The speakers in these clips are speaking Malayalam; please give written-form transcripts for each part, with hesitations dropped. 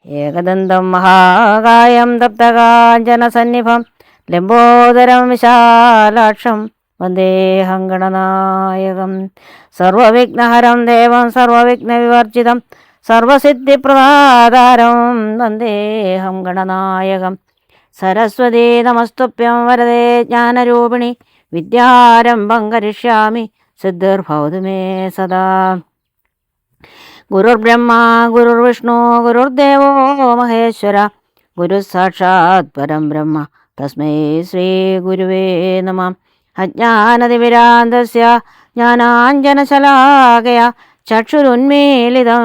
ഏകദന്തം മഹാകായം തപ്തകാഞ്ചനസന്നിഭം ലംബോദരം വിശാലാക്ഷം വന്ദേഹം ഗണനായകം. സർവവിഘ്നഹരം ദേവം സർവവിഘ്നവിവർജിതം സർവസിദ്ധിപ്രദാതാരം വന്ദേഹം ഗണനായകം. സരസ്വതീ നമസ്തുഭ്യം വരദേ ജ്ഞാനരൂപിണി വിദ്യാരംഭം കരിഷ്യാമി സിദ്ധിർഭവതു മേ സദാ. ഗുരുർബ്രഹ്മ ഗുരുർവിഷ്ണു ഗുരുർദേവോ മഹേശ്വര ഗുരുഃ സാക്ഷാത് പരം ബ്രഹ്മ തസ്മൈ ശ്രീ ഗുരുവേ നമഃ. അജ്ഞാനതിമിരാന്ധസ്യ ജ്ഞാനാഞ്ജനശലാകയാ ചക്ഷുരുന്മീലിതം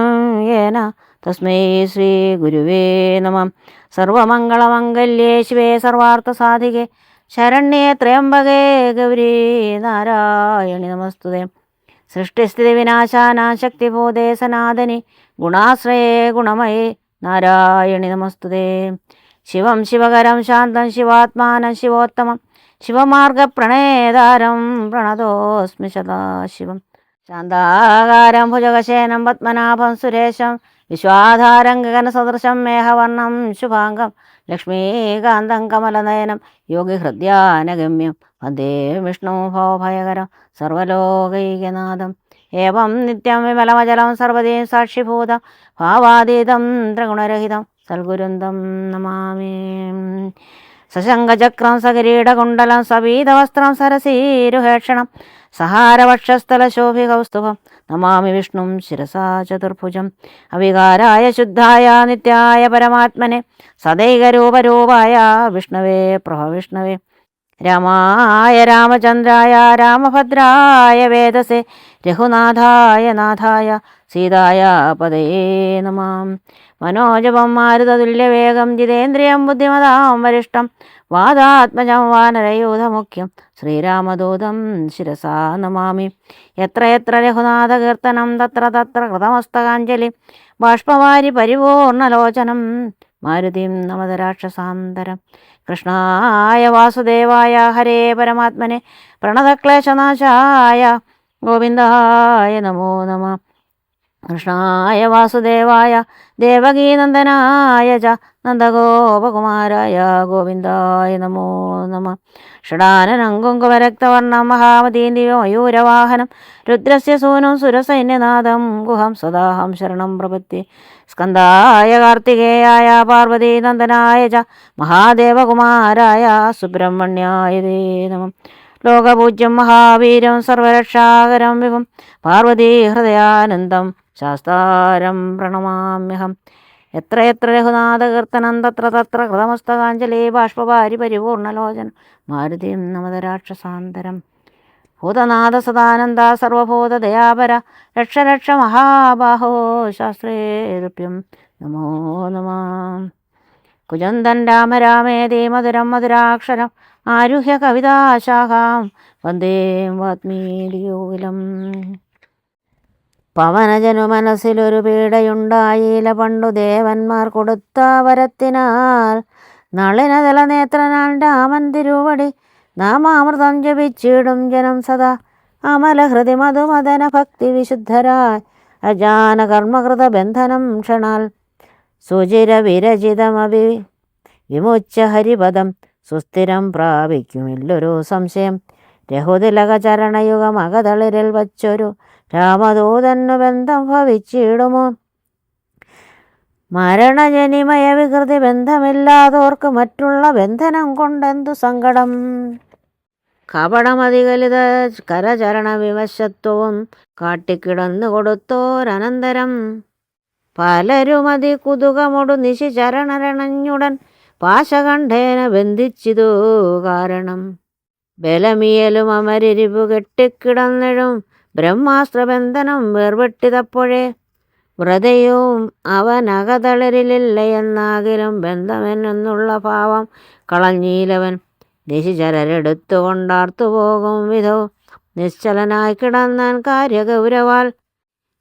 യേന തസ്മൈ ശ്രീ ഗുരുവേ നമഃ. സർവമംഗളമംഗല്യേ ശിവേ സർവാർത്ഥസാധികേ ശരണ്യേ ത്രയംബകേ ഗൗരീ നാരായണി നമസ്തുതേ. സൃഷ്ടിസ്ഥിതി വിനാശാനാശക്തിബോധേ സനാതനി ഗുണാശ്രയേ ഗുണമയേ നാരായണി നമസ്തുതേ. ശിവം ശിവകരം ശാന്തം ശിവാത്മാനം ശിവോത്തമം ശിവമാർഗപ്രണേതാരം പ്രണതോസ്മി സദാശിവം. ശാന്താകാരം ഭുജഗശയനം പത്മനാഭം സുരേശം വിശ്വാധാരം ഗഗനസദൃശം മേഘവർണം ശുഭാംഗം ലക്ഷ്മീകാന്തം കമലനയനം യോഗിഹൃദ്യാനഗമ്യം വന്ദേ വിഷ്ണു ഭവഭയകരം സർവലോകൈകനാഥം. ഏവം നിത്യം വിമലമചലം സർവദീം സാക്ഷിഭൂതം ഭാവാതീതം ത്രിഗുണരഹിതം സൽഗുരുന്തം നമാമി. സശങ്കചക്രം സകിരീടകുണ്ടലം സപീതവസ്ത്രം സരസീരുഹേക്ഷണം സഹാരവക്ഷസ്ഥലശോഭികൗസ്തുഭം നമാമി വിഷ്ണും ശിരസാ ചതുർഭുജം. അവികാരായ ശുദ്ധായ നിത്യായ പരമാത്മനെ സദൈകരൂപരൂപായ വിഷ്ണവേ പ്രഭവിഷ്ണവേ. രാമായ രാമചന്ദ്രായ രാമഭദ്രായ വേദസേ രഘുനാഥായ നാഥായ സീതായ പദയേ നമാം. മനോജപം മാരുതതുല്യവേഗം ജിതേന്ദ്രിയം ബുദ്ധിമതാം വരിഷ്ടം വാദാത്മജം വാനരയൂഥമുഖ്യം ശ്രീരാമദൂതം ശിരസാ നമാമി. എത്ര എത്ര രഘുനാഥകീർത്തനം തത്ര തത്ര കൃതമസ്തകാഞ്ജലി ബാഷ്പവാരി പരിപൂർണലോചനം മാരുതിം നമത രാക്ഷസാന്തരം. കൃഷ്ണായ വാസുദേവായ ഹരേ പരമാത്മനെ പ്രണതക്ലേശനാശായ ഗോവിന്ദായ നമോ നമഃ. കൃഷ്ണായ വാസുദേവായ ദേവകീനന്ദനായ ച നന്ദഗോപകുമാരായ ഗോവിന്ദായ നമോ നമഃ. ഷടാനനം കുങ്കുമരക്തവർണം മഹാമതീം ദിവമയൂരവാഹനം രുദ്രസ്യ സൂനും സുരസൈന്യനാഥം ഗുഹം സദാഹം ശരണം പ്രപദ്യേ. സ്കന്ദായ കാർത്തികേയായ പാർവതീനന്ദനായ ച മഹാദേവകുമാരായ സുബ്രഹ്മണ്യായ തേ നമഃ. ലോകപൂജ്യം മഹാവീരം സർവരക്ഷാകരം വിഭും പാർവതീഹൃദയാനന്ദം ശാസ്താരം പ്രണമാമ്യഹം. എത്ര എത്ര രഘുനാഥകീർത്തനം തത്ര തത്ര കൃതമസ്തകാഞ്ജലി ബാഷ്പവാരി പരിപൂർണലോചനം മാരുതിം നമത രാക്ഷസാന്തരം. ഭൂതനാഥ സദാനന്ദ സർവഭൂതദയാപര രക്ഷ രക്ഷ മഹാബാഹോ ശാസ്ത്രേഭ്യം നമോ നമഃ. കുജന്തൻ രാമ രാമേതി മധുരം മധുരാക്ഷരം ആരുഹ്യ കവിതാശാഖാം വന്ദേ വാത്മീകിയോകിലം. പവനജനു മനസ്സിലൊരു പീഡയുണ്ടായില്ല പണ്ടു ദേവന്മാർ കൊടുത്ത വരത്തിനാൽ നളിനതല നേത്രനാൽ രാമൻ തിരുവടി നാമാമൃതം ജപിച്ചിടും ജനം സദാ. അമലഹൃതി മധുമദന ഭക്തി വിശുദ്ധരായി അജാന കർമ്മകൃത ബന്ധനം ക്ഷണാൽ സുചിര വിരചിതമഭി വിമുച്ച ഹരിപദം സുസ്ഥിരം പ്രാപിക്കുമില്ലൊരു സംശയം. രഘുതിലക ചരണയുഗം അകതളിരിൽ വച്ചൊരു രാമദൂതന്നു ബന്ധം ഭവിച്ചിടുമോ. മരണജനിമയ വികൃതി ബന്ധമില്ലാതോർക്ക് മറ്റുള്ള ബന്ധനം കൊണ്ടെന്തു സങ്കടം. കപടമതികലിത കരചരണ വിവശത്വവും കാട്ടിക്കിടന്നു കൊടുത്തോരനന്തരം പലരുമതി കുതുകമൊടു നിശിചരണരണഞ്ഞുടൻ പാശകണ്ഠേന ബന്ധിച്ചിതു കാരണം. ബലമിയലും അമരിരിപു കെട്ടിക്കിടന്നിടും ബ്രഹ്മാസ്ത്രബന്ധനം വേർവെട്ടിതപ്പോഴേ വ്രതയും അവനകതളരിലില്ല എന്നാകിലും ബന്ധമെന്നുള്ള ഭാവം കളഞ്ഞീലവൻ. നിശിചരരെടുത്തുകൊണ്ടാർത്തുപോകും വിധവും നിശ്ചലനായി കിടന്നാൻ കാര്യഗൗരവാൽ.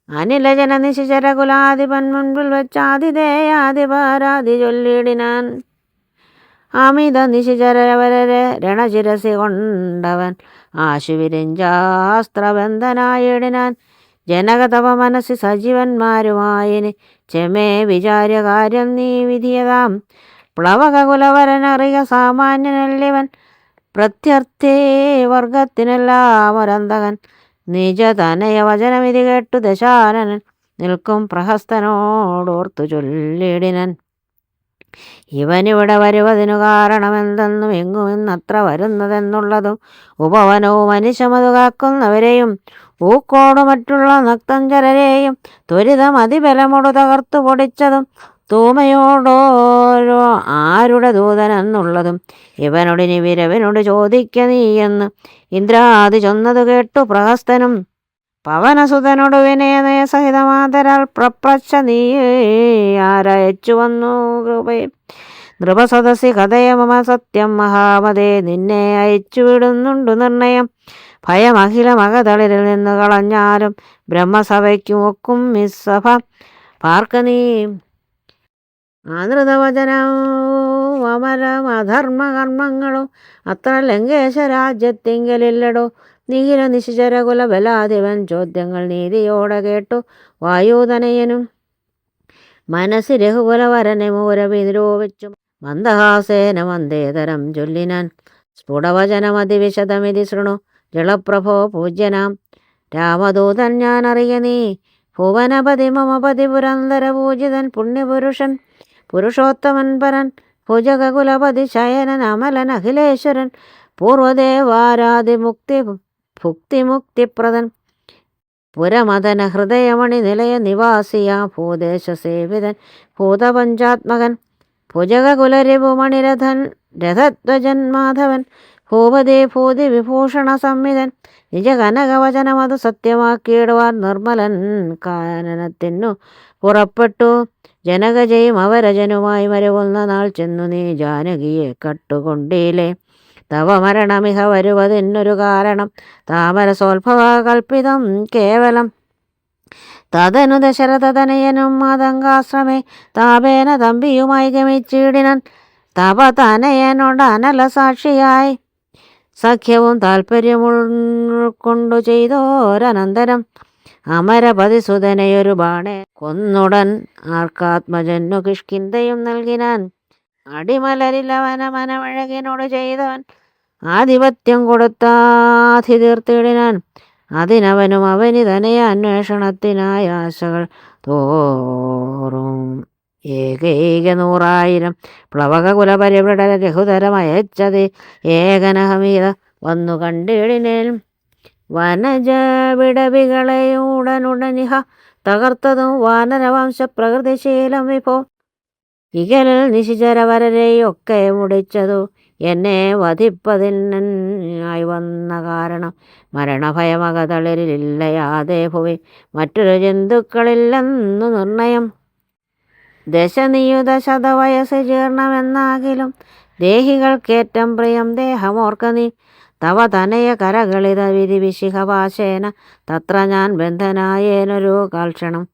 അനിലജന നിശിചരകുലാധിപൻ മുൻപിൽ വെച്ചാതിഥേയാധിപരാധി ചൊല്ലിടിനാൻ. അമിത നിശിചരവരരെ രണശിരസി കൊണ്ടവൻ ആശുവിരിഞ്ചാസ്ത്രബന്ധനായിടിനാൻ. ജനക തവ മനസ്സി സജീവന്മാരുമായിനി ചെമേ വിചാര്യകാര്യം നീ വിധിയതാം. പ്ലവകകുലവരനറിയ സാമാന്യനല്ലിവൻ പ്രത്യർത്ഥി വർഗത്തിനെല്ലാം ഒരന്തകൻ. നിജ തനയ വചനമിതി കേട്ടു ദശാനനൻ നിൽക്കും പ്രഹസ്തനോടോർത്തു ചൊല്ലിടിനൻ. ഇവനിവിടെ വരുവതിനു കാരണമെന്തെന്നും എങ്ങുമെന്നത്ര വരുന്നതെന്നുള്ളതും ഉപവനവും അനിശമതു കാക്കുന്നവരെയും ഊക്കോടു മറ്റുള്ള നക്തഞ്ചരരെയും ത്വരിതം അതിബലമൊടു തകർത്തു പൊടിച്ചതും തൂമയോടോരോ ആരുടെ ദൂതനെന്നുള്ളതും ഇവനോടിനി വിരവിനോട് ചോദിക്ക നീയെന്ന് ഇന്ദ്രാദി ചൊന്നതു കേട്ടു പ്രഹസ്തനും പവനസുതനോടു വിനയനയ സഹിതമാതരാൽ പ്രപ്രച്ഛ നീ ആരയച്ചു വന്നു കൃപയെ നൃപസദസ്സി കഥയ മമ സത്യം മഹാമതേ നിന്നെ അയച്ചു വിടുന്നുണ്ടു നിർണയം. ഭയമഖില മകതളിരിൽ നിന്ന് കളഞ്ഞാലും ബ്രഹ്മസഭയ്ക്കും ഒക്കും മിസ്സഭ പാർക്ക നീ. ആനൃതവചനവും അമരം അധർമ്മകർമ്മങ്ങളും അത്ര ലങ്കേശ രാജ്യത്തിങ്കലില്ലടോ. നിഖില നിശിചരകുല ബലാധിപൻ ചോദ്യങ്ങൾ നീതിയോടെ കേട്ടു വായുതനയനും മനസ്സി രഘുകുലവരനെ മൂരവി നിരോപിച്ചു മന്ദഹാസേന മന്ദേതരം ചൊല്ലിനാൻ. സ്ഫുടവചനമതിവിശദമിതി ശൃണു ജളപ്രഭോ പൂജ്യനാം രാമദൂതൻ ഞാനറിയ നീ ഭുവനപതി മമപതി പുരന്തര പൂജിതൻ പുണ്യപുരുഷൻ പുരുഷോത്തമൻ പരൻ ഭുജകുലപതി ശയനൻ അമലൻ അഖിലേശ്വരൻ പൂർവദേവാരാതിമുക്തി ഭുക്തിമുക്തിപ്രദൻ പുരമദന ഹൃദയമണി നിലയ നിവാസിയാ ഭൂദേശ സേവിതൻ ഭൂതപഞ്ചാത്മകൻ ഭുജകുലരിപുമണിരഥൻ രഥധ്വജൻ മാധവൻ ഭൂപതി ഭൂതി വിഭൂഷണ സംവിധൻ നിജ കനകവചനമതു സത്യമാക്കിയിടുവാൻ നിർമ്മലൻ കാനനത്തിനു പുറപ്പെട്ടു. ജനകജയും അവരജനുമായി മരുവുന്ന നാൾ ചെന്നു നീ ജാനകിയെ കട്ടുകൊണ്ടീലേ. തവ മരണമിഹ വരുവതിനൊരു കാരണം താമരസോത്ഭവ കൽപ്പിതം കേവലം. തതനു ദശരഥതനയനും മാതങ്കാശ്രമേ താപേന തമ്പിയുമായി ഗമിച്ചിടിനൻ. തപ തനയനോട് അനല സാക്ഷിയായി സഖ്യവും താൽപ്പര്യം ഉൾക്കൊണ്ടു ചെയ്തോരനന്തരം അമരപതിസുതനെയൊരു ബാണെ കൊന്നുടൻ ആർക്കാത്മജന്നു കിഷ്കിന്ധയും നൽകിനാൻ. അടിമലരിലവന മനമഴകിനോട് ചെയ്തവൻ ആധിപത്യം കൊടുത്താധി തീർത്തിടിനാൻ. അതിനവനും അവനി തനയ അന്വേഷണത്തിനായി ആശകൾ തോറും ഏകൈക 100,000 പ്ലവകകുലപരിവൃഢ രഘുതരമയച്ചത് ഏകനഹമീത വന്നു കണ്ടിടിനേനും. വനജ വിടവികളെയുടനുടനിഹ തകർത്തതും വാനരവംശ പ്രകൃതിശീലം വിഭോ. ഇകലിൽ നിശിചരവരരെയൊക്കെ മുടിച്ചതു എന്നെ വധിപ്പതിനായി വന്ന കാരണം മരണഭയമകതളിരില്ലയാതെ ഭുവി മറ്റൊരു ജന്തുക്കളില്ലെന്നു നിർണയം. ദശനിയുത ശതവയസ് ജീർണമെന്നാകിലും ദേഹികൾക്കേറ്റം പ്രിയം ദേഹമോർക്ക നീ. തവ തനയ കരകളിത വിധി വിശിഖപാശേന തത്ര ഞാൻ ബന്ധനായേനൊരു കാൽക്ഷണം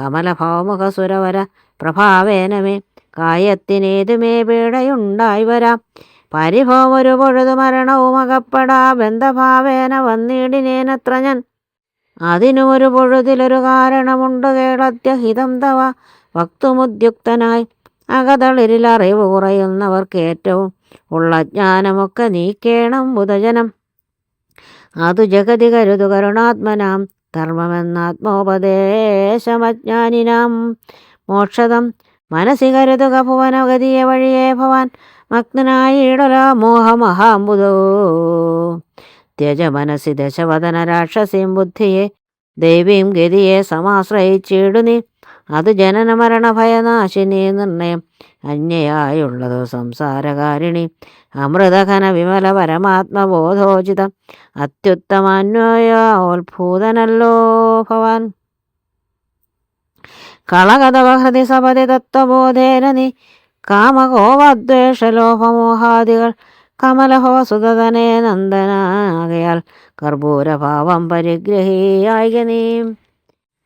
കമലഭാവമുഖ സുരവര പ്രഭാവേനമേ കായത്തിനേതുമേ പീഡയുണ്ടായി വരാം. പരിഭവമൊരു പൊഴുതു മരണവും അകപ്പെടാ ബന്ധഭാവേന വന്നിടിനേനത്ര ഞാൻ. അതിനുമൊരു പൊഴുതിലൊരു കാരണമുണ്ട് കേളത്യഹിതം തവ വക്തുമുദ്യുക്തനായി. അകതളിരിൽ അറിവ് കുറയുന്നവർക്ക് ഏറ്റവും ഉള്ള ജ്ഞാനമൊക്കെ നീക്കേണം ബുധജനം. അതു ജഗതി കരുതു കരുണാത്മനാം ധർമ്മമെന്നാത്മോപദേശമജ്ഞാനിനാം മോക്ഷതം. മനസ്സി കരുതുക ഭുവനഗതിയെ വഴിയേ ഭവാൻ മഗ്നായിടല മോഹമഹാംബുധോ. ത്യജ മനസ്സി ദശവദന രാക്ഷസീം ബുദ്ധിയെ ദൈവീം ഗതിയെ സമാശ്രയിച്ചിടുന്നി. അത് ജനന മരണ ഭയനാശിനി നിർണയം അന്യയായുള്ളതു സംസാരകാരിണി. അമൃതഘന വിമല പരമാത്മബോധോചിതം അത്യുത്തമാന്വയോത്ഭൂതനല്ലോ ഭവാൻ. കളകതവ ഹൃദി സപതി തത്വബോധേന നീ കാമകോപദ്വേഷലോഭമോഹാദികൾ കമലഭവ സുതനേ നന്ദനാകയാൽ കർപ്പൂരഭാവം പരിഗ്രഹിയായിക നീ.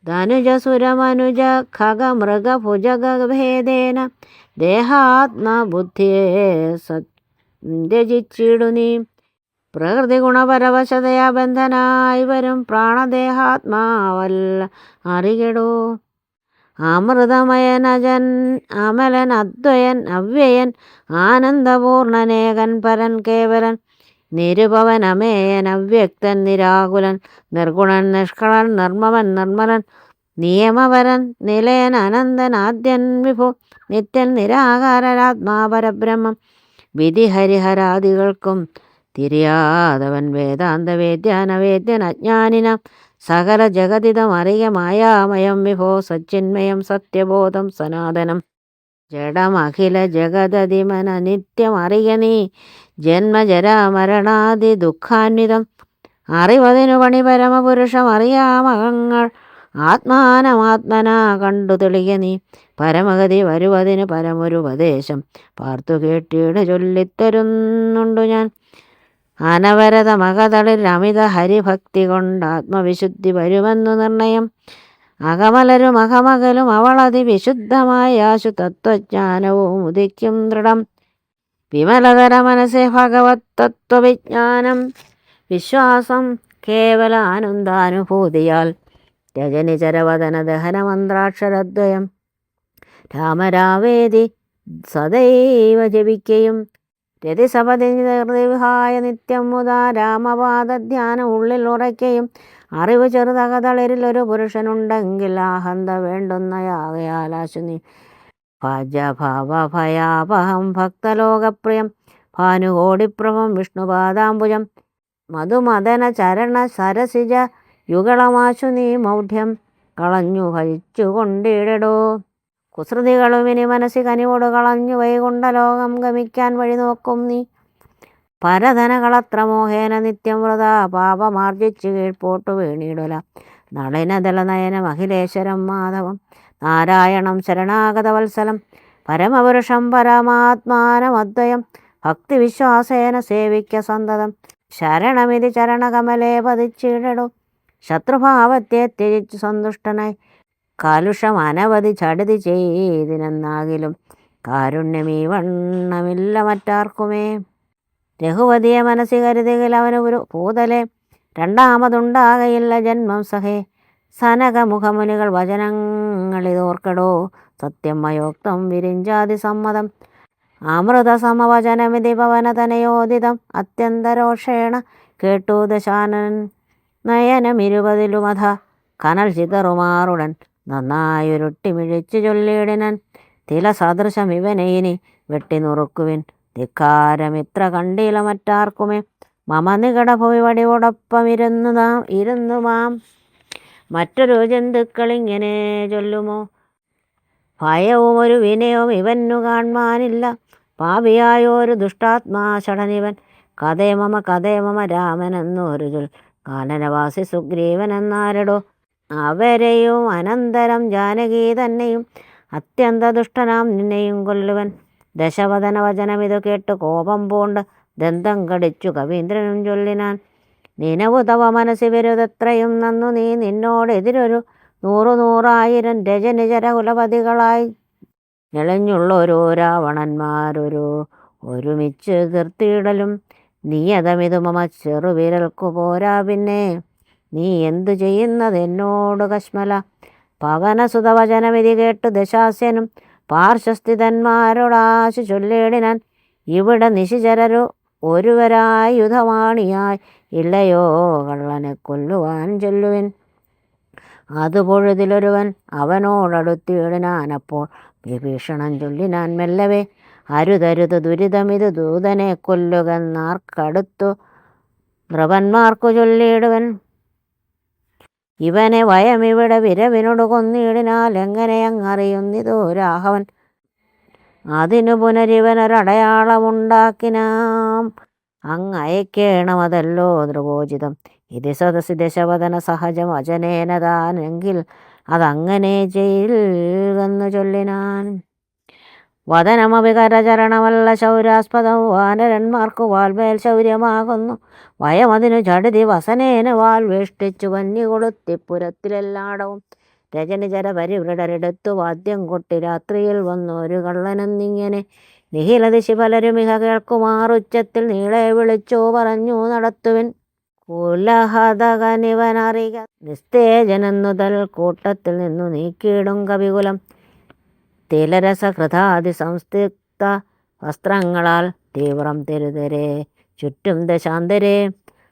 ധനുജസുരമനുജ ഖഗമൃഗ ഭുജഗഭേദേന ദേഹാത്മബുദ്ധിയെ സത്യജിച്ചിടു നീ. പ്രകൃതി ഗുണപരവശതയാ ബന്ധനായി വരും പ്രാണദേഹാത്മാവല്ല അറികെടോ. അമൃതമയനജൻ അമലൻ അദ്വയൻ അവ്യയൻ ആനന്ദപൂർണനേകൻ പരൻ കേവലൻ നിരുപവൻ അമേയൻ അവ്യക്തൻ നിരാകുലൻ നിർഗുണൻ നിഷ്കളൻ നിർമ്മമൻ നിർമ്മലൻ നിയമപരൻ നിലയൻ അനന്തൻ ആദ്യൻ വിഭു നിത്യൻ നിരാകാരാത്മാപരബ്രഹ്മം വിധി ഹരിഹരാദികൾക്കും തിരിയാതവൻ വേദാന്തവേദ്യാനവേദ്യൻ അജ്ഞാനിനാം സകല ജഗതിതം അറിയ മായാമയം വിഭോ സച്ചിന്മയം സത്യബോധം സനാതനം ജഡമഖില ജഗദതിമന നിത്യം അറിയ നീ ജന്മജരാമരണാദി ദുഃഖാന്വിതം അറിവതിനു പണി പരമപുരുഷം അറിയാമകങ്ങൾ ആത്മാനമാത്മനാ കണ്ടു തെളിയ നീ പരമഗതി വരുവതിന് പരമൊരുപദേശം പാർത്തു കേട്ടിട് ചൊല്ലിത്തരുന്നുണ്ടു ഞാൻ. അനവരത മകതളിൽ അമിത ഹരിഭക്തി കൊണ്ട് ആത്മവിശുദ്ധി വരുമെന്നു നിർണയം അകമലരും അകമകലും അവളതി വിശുദ്ധമായ ആശു തത്വജ്ഞാനവും ഉദിക്കും ദൃഢം വിമലതര മനസ്സേ ഭഗവത് തത്വവിജ്ഞാനം വിശ്വാസം കേവല ആനന്ദാനുഭൂതിയാൽ രജനിചരവദന ദഹനമന്ത്രാക്ഷരദ്വയം രാമരാവേദി സദൈവ ജപിക്കയും രതിസപതിവിഹായ നിത്യം മുതാ രാമപാദധ്യാനം ഉള്ളിൽ ഉറയ്ക്കയും അറിവ് ചെറുതകതളിരിൽ ഒരു പുരുഷനുണ്ടെങ്കിൽ ആഹന്ത വേണ്ടുന്നയാകയാലാശു നീ ഭജഭവഭയാപഹം ഭക്തലോകപ്രിയം ഭാനുകോടിപ്രഭം വിഷ്ണുപാദാംബുജം മധുമദന ചരണ സരസിജ യുഗളമാശു നീ മൗഢ്യം കളഞ്ഞു ഭജിച്ചു കൊണ്ടിടടോ. കുസൃതികളും ഇനി മനസ്സി കനിവോട് കളഞ്ഞു വൈകുണ്ഠലോകം ഗമിക്കാൻ വഴി നോക്കും നീ പരധനകളത്ര മോഹേന നിത്യം വ്രത പാപമാർജിച്ചു കീഴ്പോട്ടു വീണിടുല നളിനദള നയനം അഖിലേശ്വരം മാധവം നാരായണം ശരണാഗതവത്സലം പരമപുരുഷം പരമാത്മാനമദ്വയം ഭക്തിവിശ്വാസേന സേവിക്ക സന്തതം ശരണമിതി ചരണകമലേ പതിച്ചിടടോ. ശത്രുഭാവത്തെ ത്യജിച്ചു സന്തുഷ്ടനായി കാലുഷം അനവധി ചടുതി ചെയ്തിനെന്നാകിലും കാരുണ്യമീ വണ്ണമില്ല മറ്റാർക്കുമേ. രഘുവതിയെ മനസ്സി കരുതുകിൽ അവന് ഒരു ഭൂതലെ രണ്ടാമതുണ്ടാകയില്ല ജന്മം സഹേ സനകമുഖമുനികൾ വചനങ്ങളിതോർക്കടോ സത്യം മയോക്തം വിരിഞ്ചാതി സമ്മതം അമൃത സമവചനമിതി പവനതനയോദിതം അത്യന്തരോഷേണ കേട്ടു ദശാനൻ നയനമിരുപതിലുമധ കനൽ ചിതറുമാറുടൻ നന്നായൊരുട്ടിമിഴിച്ചു ചൊല്ലിയിടിനൻ തില സദൃശം ഇവനെ ഇനി വെട്ടിനുറുക്കുവിൻ ധിക്കാരമിത്ര കണ്ടില മറ്റാർക്കുമേ മമ നികട ഭൂമി വടിയോടൊപ്പം ഇരുന്നു മാം മറ്റൊരു ജന്തുക്കളിങ്ങനെ ചൊല്ലുമോ ഭയവും ഒരു വിനയവും ഇവന്നു കാൺമാനില്ല പാപിയായൊരു ദുഷ്ടാത്മാ ഷടനിവൻ കഥേ മമ രാമനെന്നൊരു ചൊൽ കാനനവാസി സുഗ്രീവൻ എന്നാരടോ. അവരെയും അനന്തരം ജാനകി തന്നെയും അത്യന്ത ദുഷ്ടനാം നിന്നെയും കൊല്ലുവൻ ദശവദന വചനമിതു കേട്ട് കോപം പൂണ്ട് ദന്തം കടിച്ചു കവീന്ദ്രനും ചൊല്ലിനാൻ നിനവു തവ മനസ്സി വരുതെത്രയും നന്നു നീ നിന്നോടെതിരൊരു 100,000 രജനിചര കുലപതികളായി ഇളഞ്ഞുള്ളൊരു ഒരുമിച്ച് നിർത്തിയിടലും നീയതമിതു മമ ചെറുവിരൽക്കു പോരാ പിന്നെ നീ എന്തു ചെയ്യുന്നത് എന്നോട് കശ്മല പവനസുതവചനമിതി കേട്ടു ദശാസ്യനും പാർശ്വസ്ഥിതന്മാരോടാശു ചൊല്ലിയിടിനാൻ ഇവിടെ നിശിചരരു ഒരുവരായുധമാണിയായി ഇല്ലയോ കള്ളനെ കൊല്ലുവാൻ ചൊല്ലുവിൻ. അതു പൊഴുതിലൊരുവൻ അവനോടടുത്തിയിടിനാൻ അപ്പോൾ വിഭീഷണൻ ചൊല്ലിനാൻ മെല്ലവേ അരുതരുത് ദുരിതമിത് ദൂതനെ കൊല്ലുകെന്നാർക്കടുത്തു നൃപന്മാർക്കു ചൊല്ലിയിടുവൻ ഇവനെ വയമിവിടെ വിരവിനോട് കൊന്നിടിനാൽ എങ്ങനെയങ്ങറിയുന്നിതോ രാഘവൻ അതിനു പുനരിവനൊരടയാളമുണ്ടാക്കിനാം അങ്ങയക്കേണമതല്ലോ നൃപോചിതം ഇത് സദസി ദശവദന സഹജം വചനേന താനെങ്കിൽ അതങ്ങനെ ചെയ്യൽവെന്നു ചൊല്ലിനാൻ. വദനമഭികരചരണമല്ല ശൗര്യാസ്പദം വാനരന്മാർക്കു വാൽമേൽ ശൗര്യമാകുന്നു വയമതിനു ചടുതി വസനേന വാൽ വേഷ്ടിച്ചു വന്നി കൊളുത്തിപ്പുരത്തിലെല്ലാടവും രജനിചര പരിവൃഢരെടുത്തു വാദ്യം കൊട്ടി രാത്രിയിൽ വന്നൊരു കള്ളനെന്നിങ്ങനെ നിഖിലദിശി പലരും ഇഹ കേൾക്കുമാറുച്ചത്തിൽ നീളെ വിളിച്ചോ പറഞ്ഞു നടത്തുവിൻ. കുലഹതകനിവനറിക നിസ്തേജനെന്നുതൽ കൂട്ടത്തിൽ നിന്നു നീക്കിയിടും കവികുലം. തിലരസകൃതാതി സംസ്ഥിപ്ത വസ്ത്രങ്ങളാൽ തീവ്രം തെരുതെരെ ചുറ്റും ദശാന്തരെ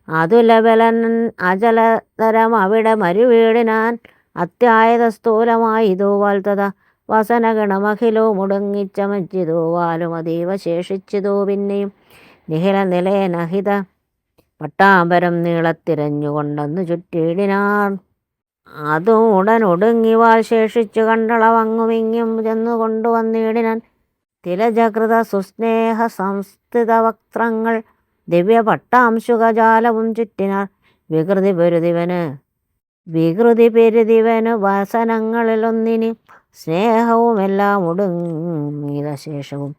അതുലബലൻ അചലതരം അവിടെ മരുവീടിനാൻ. അത്യായത സ്ഥൂലമായിതോ വാൽത്തത വസനഗണമഖിലോ മുടങ്ങിച്ചമച്ചിതോ വാലും അതീവ ശേഷിച്ചിതോ പിന്നെയും നിഖില നിലയനഹിത പട്ടാമ്പരം നീളത്തിരഞ്ഞുകൊണ്ടെന്നു ചുറ്റിയിടിനാർ. അതും ഉടനൊടുങ്ങി വാൽ ശേഷിച്ചു കണ്ടളവങ്ങുമിങ്ങും ചെന്നു കൊണ്ടുവന്നിടിനാൻ. തിലജകൃത സുസ്നേഹ സംസ്ഥിത വക്ത്രങ്ങൾ ദിവ്യ പട്ടാംശുകജാലവും ചുറ്റിനാർ. വികൃതി പെരുതിവനു വസനങ്ങളിലൊന്നിന് സ്നേഹവുമെല്ലാം ഒടുങ്ങിത ശേഷവും.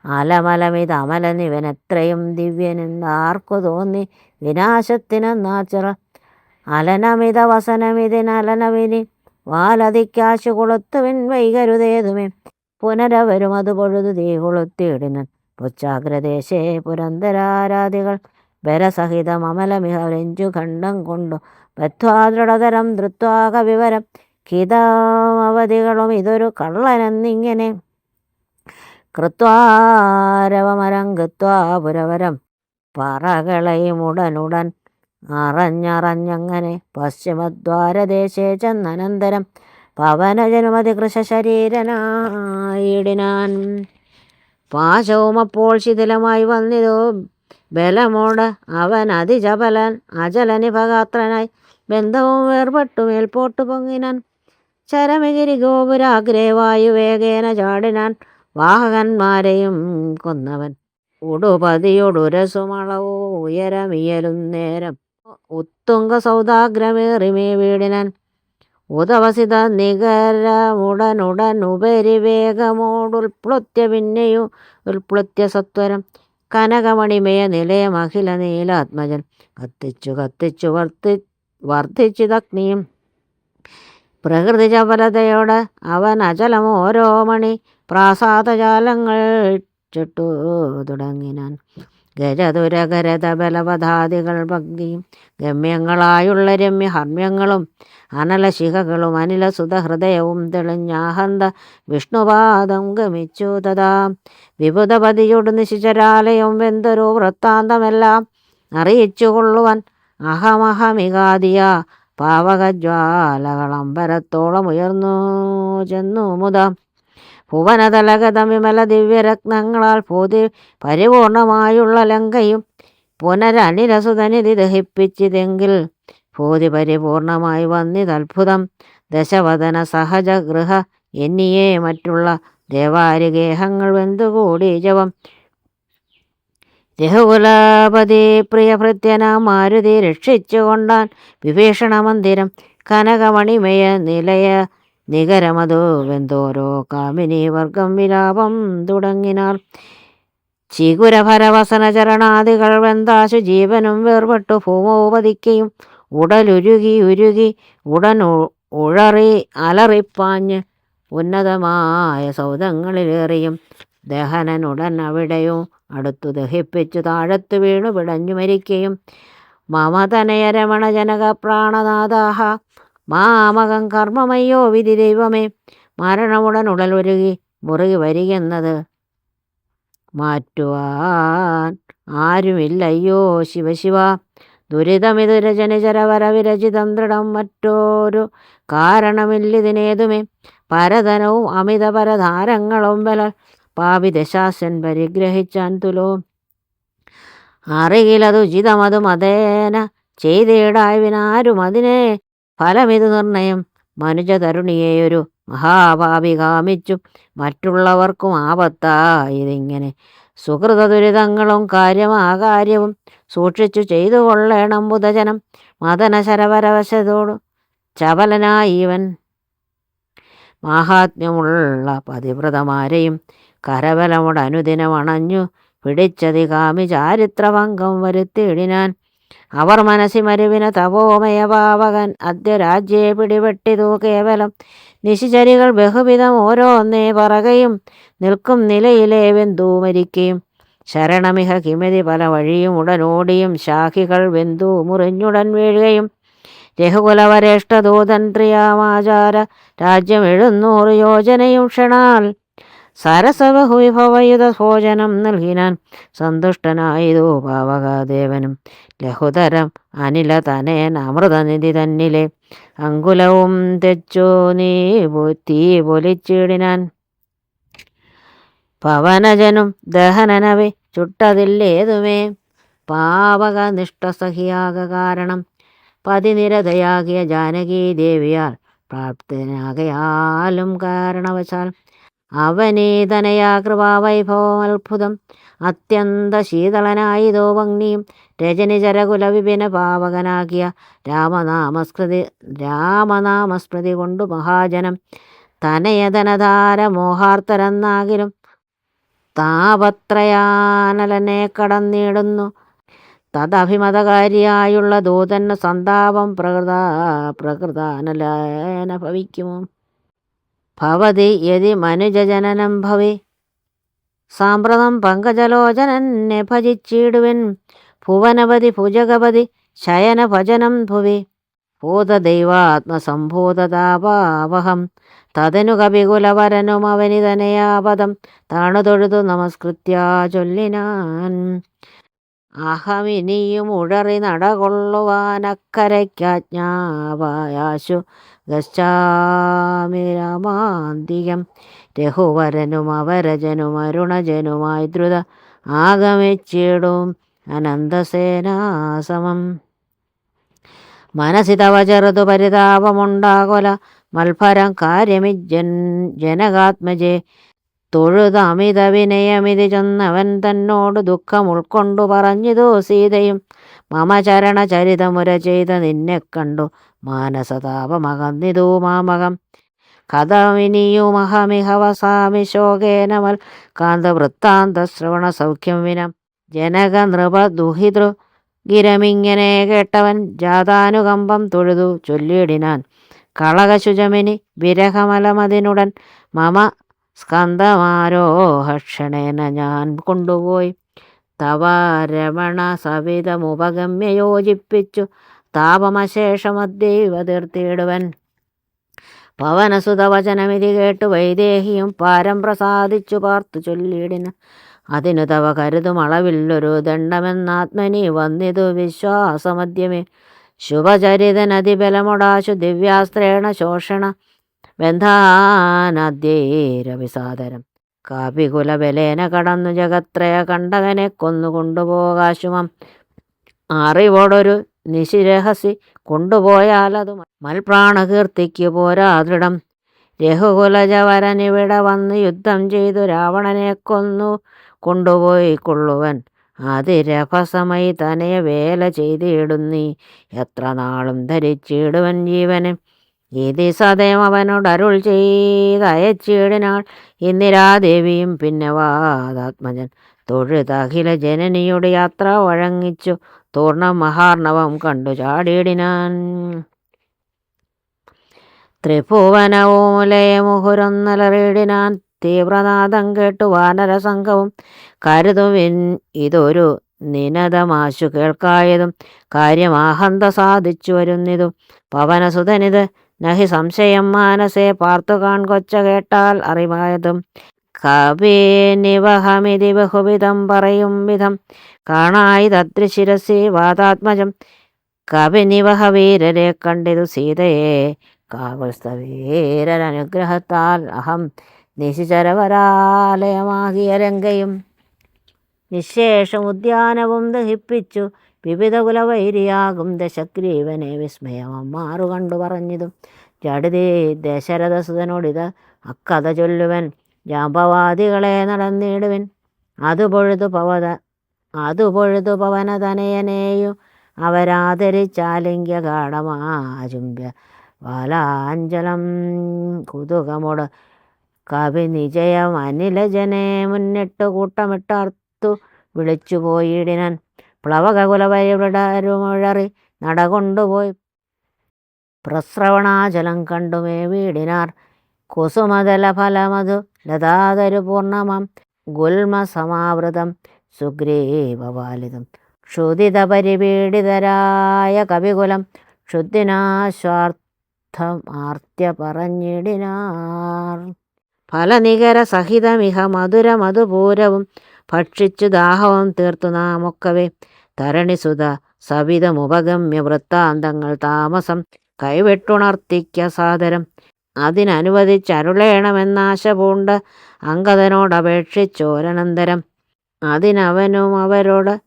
അലമലമിത് അമലനിവനെത്രയും ദിവ്യനെന്നാർക്കു തോന്നി വിനാശത്തിനെന്നാച്ചറ. അലനമിത വസനമിതിനലനവിനി വാലതിക്കാശു കൊളുത്തുവിൻ വൈകരുതേതുമേ. പുനരവരും അത് പൊഴുതു തീ കൊളുത്തിയിടിനൻ പുച്ഛാഗ്രദേശേ പുരന്തരാരാധികൾ ബരസഹിതം അമലമിഹ രഞ്ജുഖണ്ഡം കൊണ്ടു ബദ്ധ്വാദൃഢതരം ധൃത്വാ കവിവരം ഹിതമവധികളും ഇതൊരു കള്ളനെന്നിങ്ങനെ കൃത്വാരവമരം കൃത്വാ പുരവരം പറകളയുമുടനുടൻ അറിഞ്ഞങ്ങനെ പശ്ചിമദ്വാരദേശേ ചെന്നനന്തരം പവനജനുമതികൃശ ശരീരനായിടിനാൻ. പാശവും അപ്പോൾ ശിഥിലമായി വന്നിതോ ബലമോട് അവൻ അതിചപലൻ അചലനിഭഗാത്രനായി ബന്ധവും വേർപെട്ടു മേൽപോട്ടു പൊങ്ങിനാൻ. ചരമഗിരി ഗോപുരാഗ്രേ വായുവേഗേന ചാടിനാൻ വാഹകന്മാരെയും കൊന്നവൻ ഉടുപതിയൊടുരസുമളവോ ഉയരമിയലും നേരം ഉത്തുംഗ സൗദാഗ്രമേറിമേ വീടിനാൻ. ഉദവസിത നികരമുടനുടനുപരിവേഗമോടുൽപ്ലുത്യ പിന്നെയും ഉൽപ്ലുത്യ സത്വരം കനകമണിമയ നിലയമഖില നീലാത്മജൻ കത്തിച്ചു കത്തിച്ചു വർദ്ധിച്ചിതഗ്നിയും. പ്രകൃതി ചപലതയോട് അവൻ അചലമോരോ മണി പ്രാസാദജാലങ്ങൾ ചുട്ടു തുടങ്ങിനാൻ. ഗജതുരകരത ബലവധാദികൾ ഭംഗിയും ഗമ്യങ്ങളായുള്ള രമ്യഹർമ്മ്യങ്ങളും അനലശിഖകളും അനിലസുതഹൃദയവും തെളിഞ്ഞാഹന്ത വിഷ്ണുപാദം ഗമിച്ചു തഥാ. വിബുധപതിയോട് നിശിചരാലയം വെന്തൊരു വൃത്താന്തമെല്ലാം അറിയിച്ചു കൊള്ളുവാൻ അഹമഹമികാദിയ പാവകജ്വാലകളമ്പരത്തോളം ഉയർന്നു ചെന്നു മുത. ഭുവനതലഗതം വിമല ദിവ്യരത്നങ്ങളാൽ ഭൂതി പരിപൂർണമായുള്ള ലങ്കയും പുനരനിരസുതനിധി ദഹിപ്പിച്ചിതെങ്കിൽ ഭൂതി പരിപൂർണമായി വന്നിതത്ഭുതം. ദശവദന സഹജ ഗൃഹ എന്നിയേ മറ്റുള്ള ദേവാരിഗേഹങ്ങൾ വെന്തുകൂടി ജവം. രഘുകുലപതി പ്രിയഭൃത്യനാം മാരുതി രക്ഷിച്ചുകൊണ്ടാൻ വിഭീഷണ മന്ദിരം കനകമണിമയ നിലയ നികരമതു വെന്തോരോ കാമിനി വർഗം വിലാപം തുടങ്ങിനാർ. ചികുരഭരവസന ചരണാദികൾ വെന്താശു ജീവനും വേർപെട്ടു ഭൂമോപതിക്കയും ഉടലുരുകി ഉടൻ ഉഴറി അലറിപ്പാഞ്ഞ് ഉന്നതമായ സൗധങ്ങളിലേറിയും ദഹനനുടൻ അവിടെയും അടുത്തു ദഹിപ്പിച്ചു താഴത്തു വീണു പിടഞ്ഞു മരിക്കയും. മമതനയ രമണ ജനക പ്രാണനാഥാഹ മാമകം കർമ്മമയ്യോ വിധി ദൈവമേ. മരണമുടൻ ഉടലുരുകി മുറുകി വരികെന്നത് മാറ്റുവാൻ ആരുമില്ലയ്യോ ശിവശിവ. ദുരിതമിതു രജനിചരവര വിരചിതം ദൃഢം മറ്റൊരു കാരണമില്ലിതിനേതുമേ. പരധനവും അമിത പരധാരങ്ങളും ബല പാപിദശാസൻ പരിഗ്രഹിച്ചാൻ തുലോ. അറിയിലതുചിതമതു മതേന ചെയ്തിടായ്വിനാരും അതിനെ ഫലമിതു നിർണയം. മനുജതരുണിയെയൊരു മഹാപാപി കാമിച്ചു മറ്റുള്ളവർക്കും ആപത്തായതിങ്ങനെ. സുഹൃത ദുരിതങ്ങളും കാര്യമാകാര്യവും സൂക്ഷിച്ചു ചെയ്തു കൊള്ളേണം ബുധജനം. മദന ശരവരവശതോടു ചപലനായിവൻ മാഹാത്മ്യമുള്ള പതിവ്രതമാരെയും കരബലമുടനുദിനം അണഞ്ഞു പിടിച്ചതി കാമി ചാരിത്രഭംഗം വരുത്തിയിടിനാൻ. അവർ മനസ്സിമരുവിന തപോമയ പാവകൻ അദ്യ രാജ്യേ പിടിപെട്ടിതു കേവലം. നിശിചരികൾ ബഹുവിധം ഓരോന്നേ പറകയും നിൽക്കും നിലയിലെ വെന്തു മരിക്കുകയും. ശരണമിഹ കിമതി പല വഴിയും ഉടനോടിയും ശാഖികൾ വെന്തു മുറിഞ്ഞുടൻ വീഴുകയും. രഘുകുലവരേഷ്ഠദൂതൻ ത്രിയാമാചാര രാജ്യം 700 യോജനയും ക്ഷണാൽ സരസബഹുവിഭവയുധ ഭോജനം നൽകിനാൻ. സന്തുഷ്ടനായതു പാവകദേവനും ലഘുതരം അനില തനയൻ അമൃതനിധി തന്നിലെ അങ്കുലവും തെച്ചു തീ പൊലിച്ചിടിനാൻ. പവനജനും ദഹനനവെ ചുട്ടതില്ലേതുമേ പാവക നിഷ്ഠസഹിയാക കാരണം. പതിനിരതയാകിയ ജാനകീ ദേവിയാൽ പ്രാപ്തനാകയാലും കാരണവശാൽ അവനീതനയാ കൃപാവൈഭവം അത്ഭുതം. അത്യന്ത ശീതളനായിതോ ഭംഗിയും രജനിചരകുല വിപിന പാവകനാകിയ രാമനാമസ്മൃതി കൊണ്ടു മഹാജനം തനയധനധാര മോഹാർത്തരെന്നാകിലും താപത്രയാനലനെ കടന്നിടുന്നു. തദഭിമതകാരിയായുള്ള ദൂതന് സന്താപം പ്രകൃതാനലേന ഭവിക്കുമോ. ഭവതി യതി മനുജജനനം ഭവേ സാമ്പ്രതം പങ്കജലോചനന്നെ ഭജിച്ചിടുവൻ. ഭുവനപതി ഭുജഗപതി ശയന ഭജനം ഭുവി ഭൂതദൈവാത്മസംഭൂതതാപാവഹം. തതനു കപികുലവരനും അവനിതനയാപദം താണുതൊഴുതു നമസ്കൃത്യാ ചൊല്ലിനാൻ. അഹമിനിയും ഉഴറി നടകൊള്ളുവാനക്കരയ്ക്കാജ്ഞാപയാശു ഗച്ഛാമി രാമാന്തികം. രഘുവരനും അവരജനും അരുണജനുമായി ദ്രുത ആഗമിച്ചിടും അനന്തസേനാസമം. മനസി തവ ചെറുതു പരിതാപമുണ്ടാകൊല മത്ഭരം ജനകാത്മജെ. തൊഴുതമിത വിനയമിതി ചൊന്നവൻ തന്നോട് ദുഃഖം ഉൾക്കൊണ്ടു പറഞ്ഞിതു സീതയും. മമ ചരണ ചരിതമുര ചെയ്ത നിന്നെ കണ്ടു മാനസതാപമകന്നിതു മാമകം. കഥമിനിയുമഹമിഹ വസാമി ശോകേന മൽ കാന്തവൃത്താന്ത ശ്രവണ സൗഖ്യം വിനം. ജനക നൃപ ദുഹിതൃ ഗിരമിങ്ങനെ കേട്ടവൻ ജാതാനുകമ്പം തൊഴുതു ചൊല്ലിടിനാൻ. കളകശുചമിനി വിരഹമലമതിനുടൻ മമ സ്കന്ധമാരോഹക്ഷണേന ഞാൻ കൊണ്ടുപോയി തവ രമണ സവിധമുപഗമ്യ യോജിപ്പിച്ചു താപമശേഷമദ്യൈവ തീർത്തിടുവൻ. പവനസുതവചനമിതി കേട്ടു വൈദേഹിയും പാരം പ്രസാദിച്ചു പാർത്തു ചൊല്ലിടിന. അതിനു തവ കരുതും അളവില്ലൊരു ദണ്ഡമെന്നാത്മനി വന്നിതു വിശ്വാസമദ്യമേ. ശുഭചരിതനതിബലമൊടാശു ദിവ്യാസ്ത്രേണ ശോഷണ ബന്ധാനാദ്യൈരവിസാദരം. കാപികുലബലേന കടന്നു ജഗത്രയ കണ്ടകനെ കൊന്നു കൊണ്ടുപോകാശുമം. അറിവോടൊരു നിശിരഹസി കൊണ്ടുപോയാലതു മൽപ്രാണകീർത്തിക്കു പോരാദൃഢം. രഘുകുലജവരനിവിടെ വന്ന് യുദ്ധം ചെയ്തു രാവണനെ കൊന്നു കൊണ്ടുപോയി കൊള്ളുവൻ. അതിരഭസമയി തനയ വേല ചെയ്തിടുന്നീ എത്ര നാളും ധരിച്ചിടുവൻ ജീവന്. ഇതി സദയം അവനോട് അരുൾ ചെയ്തയച്ചിടിനാൾ ഇന്ദിരാദേവിയും. പിന്നെ വാദാത്മജൻ തൊഴുതഖില ജനനിയുടെ യാത്ര വഴങ്ങിച്ചു പൂർണ്ണ മഹാർണവം കണ്ടു ചാടിയിടിനാൻ. ത്രിഭുവനവുലയമുഹുരൊന്നലറിയിടിനാൻ. തീവ്രനാദം കേട്ടു വാനരസംഘവും കരുതുവിൻ ഇതൊരു നിനദമാശു കേൾക്കായതും കാര്യമാഹന്ത സാധിച്ചു വരുന്നിതും. പവനസുതനിത് നഹി സംശയം മാനസേ പാർത്തു കാൺകൊച്ച കേട്ടാൽ അറിവായതും. കപിനിവഹമിതി ബഹുവിധം പറയും വിധം കാണായി തദ്രിശിരസി വാതാത്മജം. കപിനിവഹ വീരരെ കണ്ടിതു സീതയെ കാകുൽസ്ഥവീരനുഗ്രഹത്താൽ അഹം നിശിചരവരാലയമാകിയ ലങ്കയും നിശേഷം ഉദ്യാനവും ദഹിപ്പിച്ചു വിവിധ കുലവൈരിയാകും ദശഗ്രീവനെ വിസ്മയം അമ്മാറു കണ്ടു പറഞ്ഞിതും. ജഡിതി ദശരഥസുതനോടിത് അക്കഥ ചൊല്ലുവൻ ജാമ്പവാദികളെ നടന്നിടുവൻ. അതുപൊഴുതു പവനതനയനെയും അവരാദരിച്ചാലിംഗ്യ ഗാഠമാചുംബ്യ ബാലാഞ്ചലം കുതുകമോട് കവി നിജയം അനിലജനെ മുന്നിട്ടു കൂട്ടമിട്ടർത്തു വിളിച്ചു പോയിടിനാൻ. പ്ലവകകുലപരിവിടരുമുഴറി നടകൊണ്ടുപോയി പ്രസ്രവണാചലം കണ്ടുമേ വീടിനാർ. കുസുമതല ഫലമതു ലതാതരു പൂർണ്ണമം ഗുൽമസമാവൃതം സുഗ്രീവപാലിതം. ക്ഷുദിത പരിപീഡിതരായ കവികുലം ക്ഷുദ്ധിനാശ്വാർത്ഥം ആർത്യ പറഞ്ഞിടിനാർ. ഫലനികര സഹിതമിഹ മധുര മധുപൂരവും ഭക്ഷിച്ചു ദാഹവും തീർത്തു നാമൊക്കവേ. തരണിസുത സവിധമുപഗമ്യ വൃത്താന്തങ്ങൾ താമസം കൈവിട്ടുണർത്തിക്ക സാദരം. അതിനനുവദിച്ചരുളേണമെന്നാശ പൂണ്ട് അംഗദനോടപേക്ഷിച്ചോരനന്തരം. അതിനവനും അവരോട്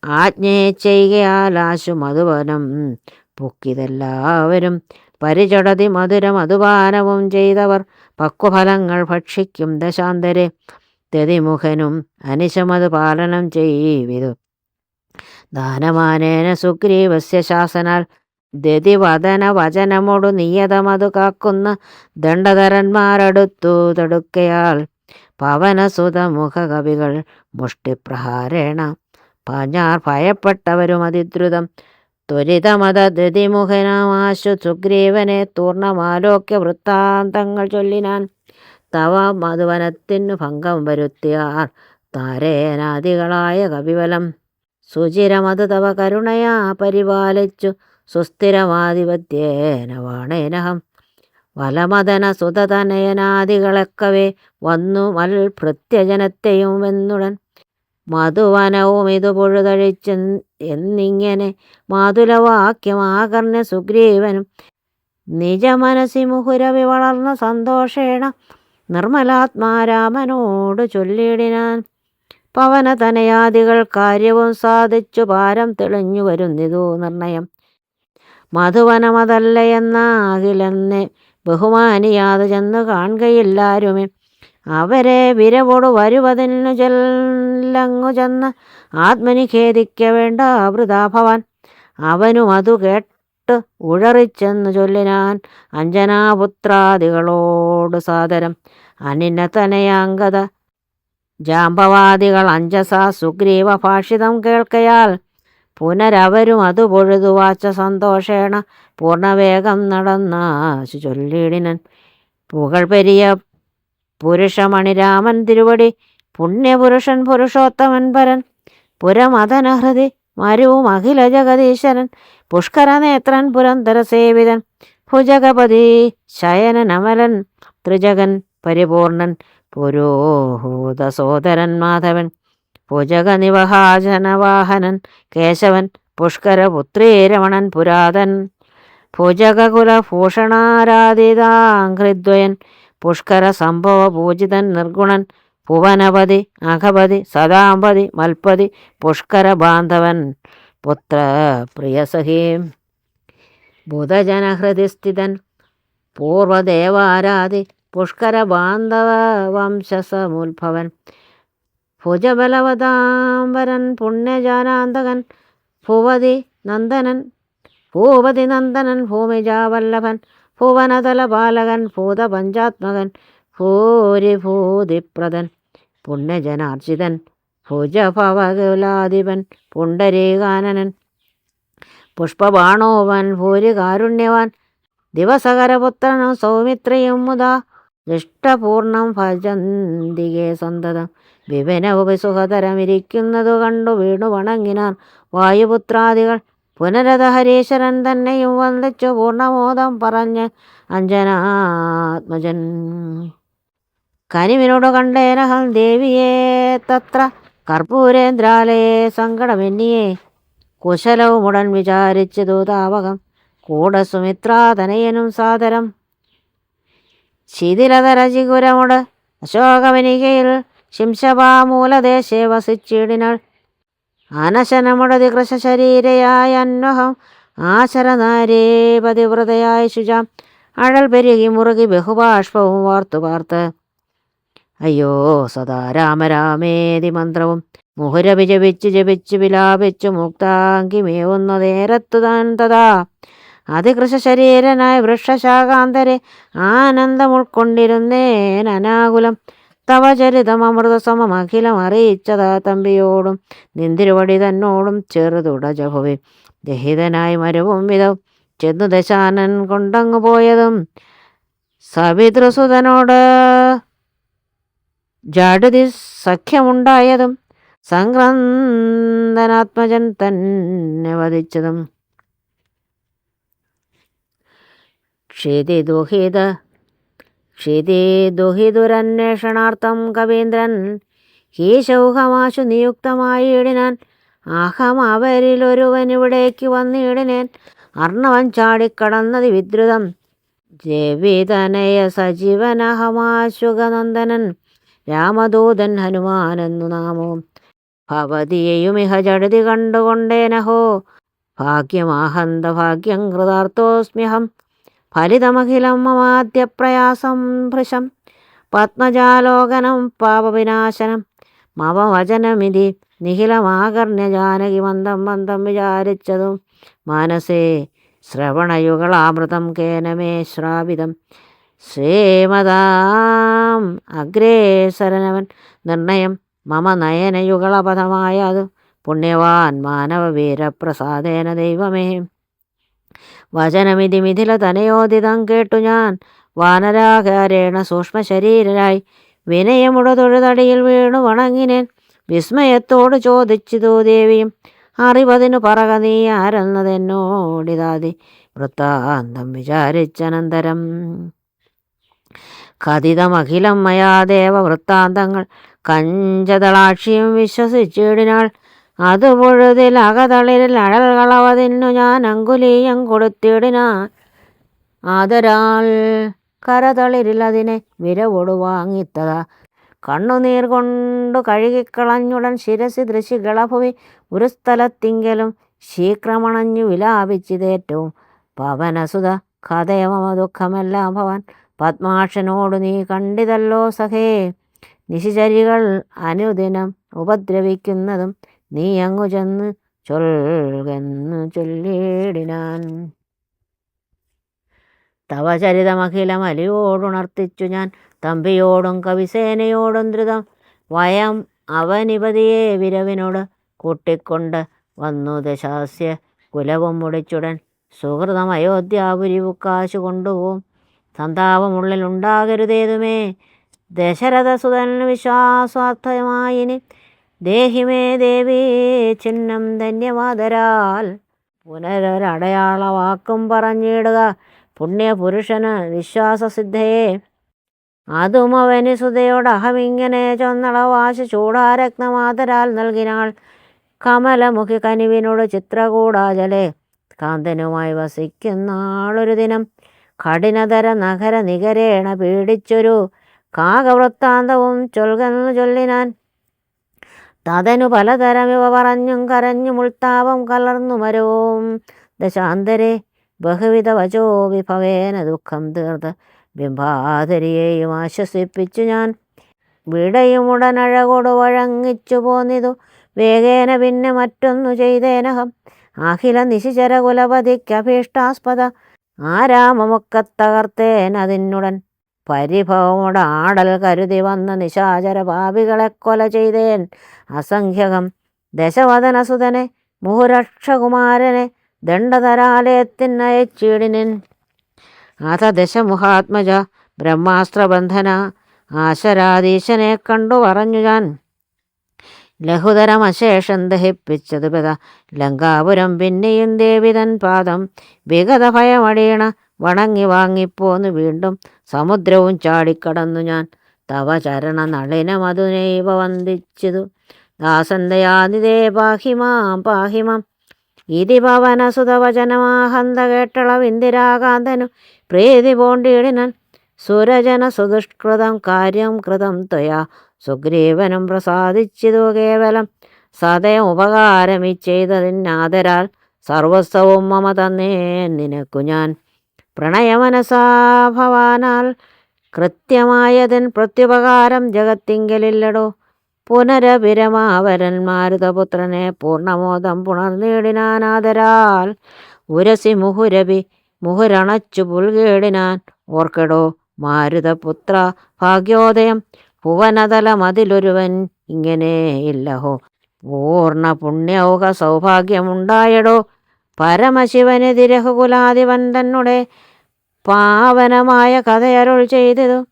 ആജ്ഞയെ ചെയ്യുകയാലാശു മധുവനം പൊക്കിതെല്ലാവരും. പരിചടതി മധുര മധുപാനവും ചെയ്തവർ പക്വഫലങ്ങൾ ഭക്ഷിക്കും ദശാന്തരെ. ദതിമുഖനും അനിശമത് പാലനം ചെയ്വിതു ദാനമാനേന സുഗ്രീവസ്യ ശാസനാൽ. ദതിവദന വചനമൊടു നിയതമതു കാക്കുന്ന ദണ്ഡധരന്മാരടുത്തു തടുക്കയാൽ. പവനസുതമുഖ കവികൾ മുഷ്ടിപ്രഹാരേണ പാഞ്ഞാർ ഭയപ്പെട്ടവരും അതിദ്രുതം. ത്വരിതമത ദതിമുഖനാമാശു സുഗ്രീവനെ തൂർണമാലോക്യ വൃത്താന്തങ്ങൾ ചൊല്ലിനാൻ. തവ മധുവനത്തിനു ഭംഗം വരുത്തിയാർ താരേനാദികളായ കവിവലം. സുചിരമത് തവ കരുണയാ പരിപാലിച്ചു സുസ്ഥിരമാധിപത്യേന വാണേനഹം. വലമദന സുതതനയനാദികളൊക്കവേ വന്നു മൽഭൃത്യജനത്തെയും വെന്നുടൻ. മധുവനവും ഇതു പൊഴുതഴിച്ച് എന്നിങ്ങനെ മാതുലവാക്യമാകർണ്യ സുഗ്രീവനും നിജമനസി മുഹുരവി വളർന്ന സന്തോഷേണ നിർമ്മലാത്മാരാമനോട് ചൊല്ലിടിനാൻ. പവനതനയാദികൾ കാര്യവും സാധിച്ചു പാരം തെളിഞ്ഞു വരുന്നിതു നിർണയം. മധുവനമതല്ല എന്നാകിലെന്നെ ബഹുമാനിയാതെ ചെന്നു കാണുകയില്ലാരുമേ. അവരെ വിരവോടു വരുവതിനു ചെല്ലങ്ങു ചെന്ന് ആത്മനി ഖേദിക്ക വേണ്ട വൃഥാ ഭവാൻ. അവനും അതു കേട്ട് ഉഴറിച്ചെന്നു ചൊല്ലിനാൻ അഞ്ജനാപുത്രാദികളോട് സാദരം. അനിനതനയാംഗത ജാമ്പവാദികൾ അഞ്ജസ സുഗ്രീവ ഭാഷിതം കേൾക്കയാൽ പുനരവരും അതു പൊഴുതു വാച്ച സന്തോഷേണ പൂർണ്ണവേഗം നടന്നാശു ചൊല്ലിടിനൻ. പുകൾ പെരിയ പുരുഷമണിരാമൻ തിരുവടി പുണ്യപുരുഷൻ പുരുഷോത്തമൻ പരൻ. പുരമദനഹൃതി മരുവും അഖില ജഗദീശ്വരൻ പുഷ്കരനേത്രൻ പുരന്തര സേവിതൻ. ഭുജഗപതി ശയനൻ അമലൻ ത്രിജഗൻ പരിപൂർണൻ പുരോഹൂത സോദരൻ മാധവൻ. ഭുജഗനിവഹാജനവാഹനൻ കേശവൻ പുഷ്കരപുത്രീ രമണൻ പുരാതൻ. ഭുജഗകുലഭൂഷണാരാധിതാഘ്രിദ്വയൻ പുഷ്കര സംഭവ പൂജിതൻ നിർഗുണൻ. ഭുവനപതി അഘപതി സദാംപതി മൽപതി പുഷ്കര ബാന്ധവൻ പുത്ര പ്രിയസഖീം. ബുധജനഹൃദിസ്ഥിതൻ പൂർവദേവാരാധി പുഷ്കര ബാന്ധവ വംശസമുദ്ഭവൻ. ഭുജബലവതാംബരൻ പുണ്യജാനാന്തകൻ ഭൂപതി നന്ദനൻ ഭൂമിജാവല്ലഭൻ ഭുവനതലപാലകൻ ഭൂതപഞ്ചാത്മകൻ ഭൂരിഭൂതിപ്രദൻ പുണ്യജനാർജിതൻ ഭുജഭവകുലാധിപൻ പുണ്ടരീകാനനൻ പുഷ്പബാണോവൻ ഭൂരികാരുണ്യവാൻ. ദിവസകരപുത്രനും സൗമിത്രിയും മുതാ ദൃഷ്ടപൂർണം ഭജന്തികേ സന്തതം. വിപിനവുപി സുഖതരമിരിക്കുന്നതു കണ്ടു വീണു വണങ്ങിനാർ വായുപുത്രാദികൾ. പുനരത ഹരീശ്വരൻ തന്നെയും വന്ദിച്ചു പൂർണ്ണമോദം പറഞ്ഞ് അഞ്ജനാത്മജൻ. കനിവിനോട് കണ്ടേനഹം ദേവിയെ തത്ര കർപ്പൂരേന്ദ്രാലയെ സങ്കടമെന്നിയെ. കുശലവുമുടൻ വിചാരിച്ചു ദൂതാവകം കൂടെ സുമിത്രാതനയനും സാദരം. ശിഥിലതരചികുരമുട് അശോകവനികയിൽ ശിംശപാമൂലദേശേ വസിച്ചിടിനാൾ. അനശനമുടതി കൃശശരീരയായ അന്വഹം ആശരനാരേ പതിവ്രതയായ ശുചാം. അഴൽ പെരുകി മുറുകി ബഹുബാഷ്പവും വാർത്തു പാർത്ത്. അയ്യോ സദാ രാമരാമേതി മന്ത്രവും മുഹുരഭി ജപിച്ചു വിലാപിച്ചു മുക്താങ്കി മേവുന്ന നേരത്തു താൻ തഥാ അതികൃശശരീരനായ വൃക്ഷശാഖാന്തരെ ആനന്ദം ഉൾക്കൊണ്ടിരുന്നേൻ അനാകുലം. തവ ചരിതം അമൃതസമം അഖിലം അറിയിച്ചതാ തമ്പിയോടും നിന്തിരുവടി തന്നോടും ചെറുതുടജഭുവി ദഹിതനായി മരുവും വിധവും ചെന്നു ദശാനൻ കൊണ്ടങ്ങു പോയതും സവിതൃസുതനോട് ജാഡുതി സഖ്യമുണ്ടായതും സംക്രന്ദനാത്മജൻ തന്നെ വധിച്ചതും ക്ഷിതിദുഹിതുരന്വേഷണാർത്ഥം കവീന്ദ്രൻ ഹീശൗഹമാശു നിയുക്തമായിടിനാൻ. അഹം അവരിലൊരുവനിവിടേക്ക് വന്നിടിനേൻ. അർണവൻ ചാടിക്കടന്നതി വിദ്രുതം ജവിതനയ സജീവനഹമാശുഗനന്ദനൻ രാമദൂതൻ ഹനുമാനെന്നു നാമവും ഭവതിയെയുമിഹ ജഡതി കണ്ടുകൊണ്ടേനഹോ ഭാഗ്യമാഹന്ത ഭാഗ്യം കൃതാർത്ഥോസ്മ്യഹം ഫലിതമഖിലം മമാദ്യപ്രയാസം ഭൃശം പത്മജാലോകനം പാപവിനാശനം മമ വചനമിതി നിഖിലമാകർണ്യ ജാനകി മന്ദം മന്ദം വിചാരിച്ചതും മനസേ ശ്രവണയുഗളാമൃതം കേനമേ ശ്രാവിതം ശ്രീമതാം അഗ്രേസരനവൻ നിർണയം മമ നയനയുഗളപഥമായ അത് പുണ്യവാൻ മാനവവീരപ്രസാദേന ദൈവമേ. വചനമിതി മിഥില തനയോദിതം കേട്ടു ഞാൻ വാനരാകാരേണ സൂക്ഷ്മശരീരരായി വിനയമുട തൊഴുതടിയിൽ വീണു വണങ്ങിനേൻ. വിസ്മയത്തോട് ചോദിച്ചിതു ദേവിയും അറിവതിനു പറക നീ ആരെന്നതെന്നോടിതാതി വൃത്താന്തം വിചാരിച്ചനന്തരം. കഥിതമഖിലം മയാ ദേവ വൃത്താന്തങ്ങൾ കഞ്ചതളാക്ഷിയും വിശ്വസിച്ചിടിനാൾ. അതു പൊഴുതിൽ അകതളിരിൽ അഴൽകളവതിന്നു ഞാൻ അങ്കുലീയം കൊടുത്തിടിനാൻ. ആദരാൽ കരതളിരിൽ അതിനെ വിരവൊടു വാങ്ങിത്തതാ കണ്ണുനീർ കൊണ്ടു കഴുകിക്കളഞ്ഞുടൻ ശിരസി ദൃശികളഭുവി ഒരു സ്ഥലത്തിങ്കലും ശീക്രമണഞ്ഞു വിലാപിച്ചിതേറ്റവും പവനസുത കഥയമമ ദുഃഖമെല്ലാം ഭവാൻ പത്മാക്ഷനോടു നീ കണ്ടിതല്ലോ സഖേ. നിശിചരികൾ അനുദിനം ഉപദ്രവിക്കുന്നതും നീ അങ്ങു ചെന്ന് ചൊൽകെന്നു ചൊല്ലിടിനാൻ. തവ ചരിതമഖിലം അലിയോടുണർത്തിച്ചു ഞാൻ തമ്പിയോടും കവിസേനയോടും ധൃതം വയം അവനിപതിയെ വിരവിനോട് കൂട്ടിക്കൊണ്ട് വന്നു ദശാസ്യ കുലവും മുടിച്ചുടൻ സുഹൃതം അയോധ്യാപുരി കാശു കൊണ്ടുപോകും. സന്താപമുള്ളിൽ ഉണ്ടാകരുതേതുമേ ദശരഥസുതൻ വിശ്വാസാർത്ഥമായിനി ദേഹിമേ ദേവീ ചിഹ്നം ധന്യമാതരാൽ. പുനരൊരടയാളവാക്കും പറഞ്ഞിടുക പുണ്യപുരുഷന് വിശ്വാസസിദ്ധയെ. അതും അവന് സുതയോട് അഹമിങ്ങനെ ചൊന്നളവാശ ചൂടാരത്നമാതരാൽ നൽകിനാൾ. കമലമുഖി കനിവിനോട് ചിത്രകൂടാചലെ കാന്തനുമായി വസിക്കുന്നാളൊരു ദിനം കഠിനതര നഗര നികരേണ പീഡിച്ചൊരു കാകവൃത്താന്തവും ചൊൽകെന്നു ചൊല്ലിനാൻ. തതനു പലതരമിവ പറഞ്ഞും കരഞ്ഞു മുൾത്താപം കലർന്നു മരവും ദശാന്തരെ ബഹുവിധ വചോ വിഭവേന ദുഃഖം തീർത്ത് ബിംബാധരിയെയും ആശ്വസിപ്പിച്ചു ഞാൻ. വിടയുമുടനഴകൊടു വഴങ്ങിച്ചു പോന്നിതു വേഗേന പിന്നെ മറ്റൊന്നു ചെയ്തേനഹം. അഖില നിശിചര കുലപതിക്കഭീഷ്ടാസ്പദ ആരാമമൊക്കെ തകർത്തേനതിനുടൻ പരിഭവമുട ആടൽ കരുതി വന്ന നിശാചര പാപികളെ കൊല ചെയ്തേൻ അസംഖ്യകം. ദശവദനസുതനെ മുഹുരക്ഷകുമാരനെ ദണ്ഡധരാലയത്തിനയച്ചിടിനൻ. അഥ ദശമുഹാത്മജ ബ്രഹ്മാസ്ത്രബന്ധന ആശരാധീശനെ കണ്ടു പറഞ്ഞു ഞാൻ. ലഘുതരമശേഷം ദഹിപ്പിച്ചതു പിത ലങ്കാപുരം പിന്നെയും ദേവിതൻ പാദം വിഗത ഭയമടീണ വണങ്ങി വാങ്ങിപ്പോന്നു വീണ്ടും സമുദ്രവും ചാടിക്കടന്നു ഞാൻ. തവ ചരണ നളിനമധുനൈവ വന്ദിച്ചിതു ദാസന്തയാനിതേ പാഹിമാം പാഹിമാം. ഇതി പവനസുതവചനമാഹന്ത കേട്ടളവിന്ദിരാകാന്തനു പ്രീതി പോണ്ടിടിനൻ. സുരജന സുദുഷ്കൃതം കാര്യം കൃതം ത്വയാ സുഗ്രീവനും പ്രസാദിച്ചിതു കേവലം സദയം ഉപകാരമി ചെയ്തതിനാദരാൽ സർവസ്വവും മമ തന്നേ നിനക്കു ഞാൻ. പ്രണയമനസാഭവാനാൽ കൃത്യമായതിൻ പ്രത്യുപകാരം ജഗത്തിങ്കലില്ലടോ. പുനരഭിരമാവരൻ മാരുതപുത്രനെ പൂർണ്ണമോദം പുണർനീടിനാനാദരാൽ ഉരസി മുഹുരണച്ചു പുൽകേടിനാൻ. ഓർക്കെടോ മാരുതപുത്ര ഭാഗ്യോദയം ഭുവനതലമതിലൊരുവൻ ഇങ്ങനെയില്ലഹോ. പൂർണ്ണ പുണ്യൗക സൗഭാഗ്യമുണ്ടായടോ പരമശിവനെതിരഹുകുലാധിപൻ തന്നെ പാവനമായ കഥയരുൾ ചെയ്തതു.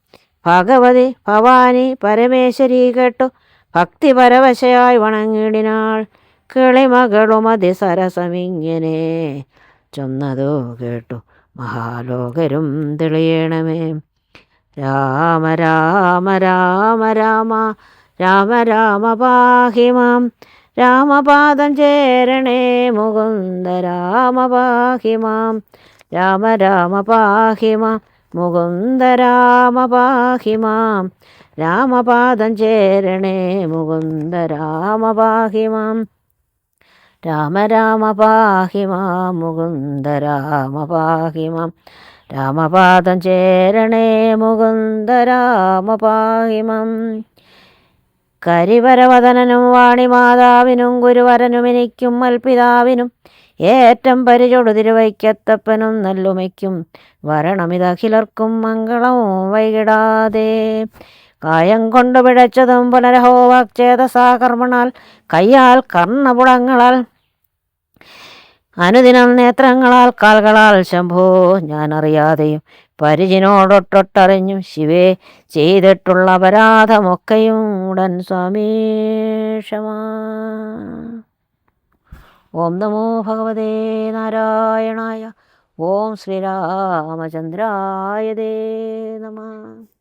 ഭഗവതി ഭവാനി പരമേശ്വരി കേട്ടു ഭക്തിപരവശയായി വണങ്ങിടിനാൾ. കിളിമകളും അതിസരസമിങ്ങനെ ചൊന്നതു കേട്ടു മഹാലോകരും തെളിയണമേ. രാമ രാമ രാമ രാമ രാമ രാമ പാഹി മാം. രാമപാദം ചേരണേ മുകുന്ദ രാമ പാഹി മാം. രാമ രാമ പാഹി മാം മുകുന്ദ രാമ പാഹി മാം. രാമപാദം ചേരണേ മുകുന്ദ രാമ പാഹി മാം. രാമ രാമ പാഹി മാം മുകുന്ദ രാമ പാഹി മാം. രാമപാദം ചേരണേ മുകുന്ദ രാമ പാഹി മാം. കരിവരവദനനും വാണിമാതാവിനും ഗുരുവരനും എനിക്കും മൽപിതാവിനും ഏറ്റം പരിചൊടു തിരുവൈക്കത്തപ്പനും നല്ലുമയ്ക്കും വരണമിതഖിലർക്കും മംഗളവും വൈകിടാതെ. കായം കൊണ്ടു പിഴച്ചതും പുനരഹോ വാക്ചേതസാകർമ്മണാൽ കയ്യാൽ കർണപുടങ്ങളാൽ അനുദിനം നേത്രങ്ങളാൽ കാൽകളാൽ ശംഭോ ഞാനറിയാതെയും പരിചിനോടൊട്ടൊട്ടറിഞ്ഞും ശിവേ ചെയ്തിട്ടുള്ള അപരാധമൊക്കെയും ഉടൻ സ്വാമീഷമാ. ഓം നമോ ഭഗവതേ നാരായണായ. ഓം ശ്രീരാമചന്ദ്രായ നമഃ.